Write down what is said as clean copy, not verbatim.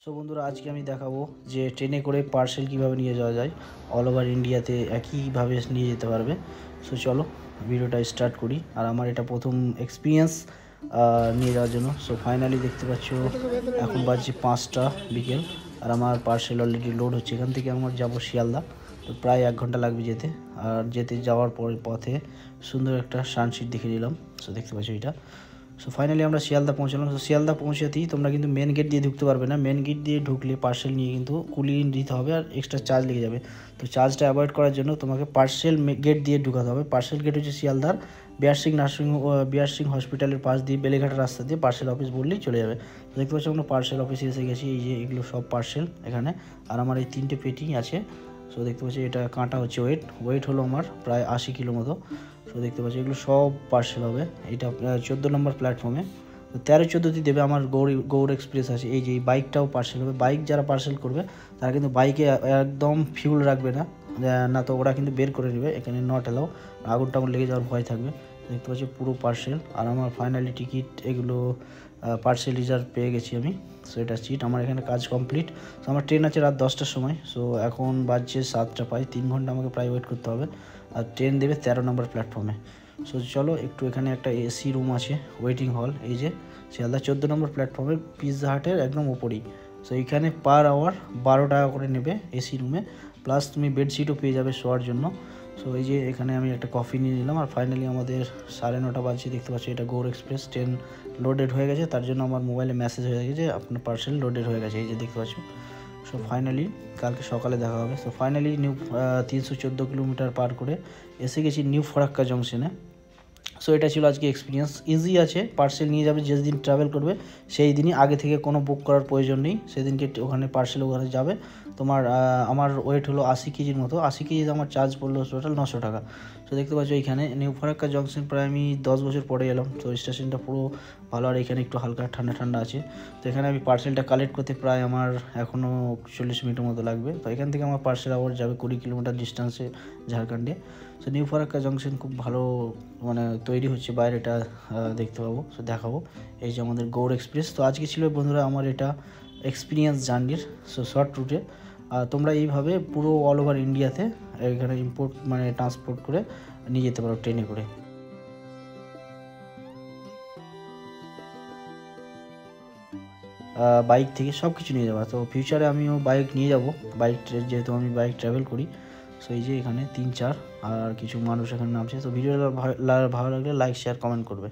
So বন্ধুরা, আজকে আমি দেখাবো যে ট্রেনে করে পার্সেল কিভাবে নিয়ে যাওয়া যায়। অল ওভার ইন্ডিয়াতে একইভাবে নিয়ে যেতে পারবে। সো চলো ভিডিওটা স্টার্ট করি। আর আমার এটা প্রথম এক্সপিরিয়েন্স নিয়ে যাওয়ার জন্য। সো ফাইনালি দেখতে পাচ্ছ এখন বাজছে 5টা বিকেল, আর আমার পার্সেল অলরেডি লোড হচ্ছে। এখান থেকে আমার যাব শিয়ালদা, তো প্রায় 1 ঘন্টা লাগবে যেতে। আর যাওয়ার পথে সুন্দর একটা সানসিট দেখে নিলাম। সো দেখতে পাচ্ছ এটা। সো ফাইনালি আমরা শিয়ালদা পৌঁছালাম। সো শিয়ালদা পৌঁছাতেই তোমরা কিন্তু মেন গেট দিয়ে ঢুকতে পারবে না। মেন গেট দিয়ে ঢুকলে পার্সেল নিয়ে কিন্তু কুলিয়ে দিতে হবে, আর এক্সট্রা চার্জ লেগে যাবে। তো চার্জটা অ্যাভয়েড করার জন্য তোমাকে পার্সেল গেট দিয়ে ঢুকাতে হবে। পার্সেল গেট হচ্ছে শিয়ালদার বিআর সিং হসপিটালের পাশ দিয়ে বেলেঘাটার রাস্তা দিয়ে পার্সেল অফিস বললেই চলে যাবে। দেখতে পাচ্ছি আমরা পার্সেল অফিসে এসে গেছি। এই যে এগুলো সব পার্সেল এখানে, আর আমার এই 3টে পেটি আছে। সো দেখতে পাচ্ছি এটা কাঁটা হচ্ছে ওয়েট হলো আমার প্রায় 80 কিলো মতো। সো দেখতে পাচ্ছি এগুলো সব পার্সেল হবে। এটা 14 নম্বর প্ল্যাটফর্মে। তো 13-14 দেবে আমার গৌড় এক্সপ্রেস আছে। এই যে এই বাইকটাও পার্সেল হবে। বাইক যারা পার্সেল করবে তারা কিন্তু বাইকে একদম ফিউল রাখবে না, না তো ওরা কিন্তু বের করে নেবে। এখানে নট অ্যালাউ, আগুন টাগুন লেগে যাওয়ার ভয় থাকবে। দেখতে পাচ্ছি পুরো পার্সেল। আর আমার ফাইনালি টিকিট এগুলো পার্সেল রিজার্ভ পেয়ে গেছি আমি। সো এটা সিট আমার এখানে কাজ কমপ্লিট। সো আমার ট্রেন আছে রাত 10টার সময়। সো এখন বাজছে 7টা, প্রায় 3 ঘন্টা আমাকে প্রায় ওয়েট করতে হবে। আর ট্রেন দেবে 13 নম্বর প্ল্যাটফর্মে। সো চলো একটু, এখানে একটা এসি রুম আছে, ওয়েটিং হল। এই যে শিয়ালদা 14 নম্বর প্ল্যাটফর্মে পিৎজা হাটের একদম ওপরেই। সো এখানে পার আওয়ার 12 টাকা করে নেবে এসি রুমে, প্লাস তুমি বেডশিটও পেয়ে যাবে শোয়ার জন্য। সো এই যে এখানে আমি একটা কফি নিয়ে নিলাম। আর ফাইনালি আমাদের 9:30 বাজছে। দেখতে পাচ্ছি এটা গৌড় এক্সপ্রেস ট্রেন লোডেড হয়ে গেছে। তার জন্য আমার মোবাইলে মেসেজ হয়ে গেছে যে আপনার পার্সেল লোডেড হয়ে গেছে। এই যে দেখতে পাচ্ছ। সো ফাইনালি কালকে সকালে দেখা হবে। সো ফাইনালি 314 কিলোমিটার পার করে এসে গেছি নিউ ফরাক্কা জংশনে। সো এটা ছিল আজকে এক্সপিরিয়েন্স। ইজি আছে, পার্সেল নিয়ে যাবে যেদিন ট্রাভেল করবে সেই দিনই, আগে থেকে কোনো বুক করার প্রয়োজন নেই। সেদিনকে ওখানে পার্সেল ওখানে যাবে। তোমার আমার ওয়েট হলো 80 কেজির মতো। 80 কেজিতে আমার চার্জ পড়লো টোটাল 900 টাকা। সো দেখতে পাচ্ছ এখানে নিউ ফারাক্কা জংশন প্রায় আমি 10 বছর পরে এলাম। তো স্টেশনটা পুরো ভালো, আর এখানে একটু হালকা ঠান্ডা ঠান্ডা আছে। তো এখানে আমি পার্সেলটা কালেক্ট করতে প্রায় আমার এখনও 40 মিনিটের মতো লাগবে। তো এখান থেকে আমার পার্সেল আবার যাবে 20 কিলোমিটার ডিস্টেন্সে ঝাড়খণ্ডে। সো নিউ ফারাক্কা জংশন খুব ভালো মানে তৈরি হচ্ছে, বাইরেটা দেখতে পাবো। সো দেখাবো এই যে আমাদের গৌড় এক্সপ্রেস। তো আজকে ছিল বন্ধুরা আমার এটা এক্সপিরিয়েন্স জার্নির। সো শর্ট রুটে তোমরা এইভাবে পুরো অল ওভার ইন্ডিয়াতে এখানে ইম্পোর্ট মানে ট্রান্সপোর্ট করে নিয়ে যেতে পারো ট্রেনে করে। বাইক থেকে সব কিছু নিয়ে যাবো। তো ফিউচারে আমিও বাইক নিয়ে যাব, যেহেতু আমি বাইক ট্রাভেল করি। সো এই যে এখানে 3-4 আর কিছু মানুষ এখানে নামছে। তো ভিডিওটা ভালো লাগলে লাইক শেয়ার কমেন্ট করবে।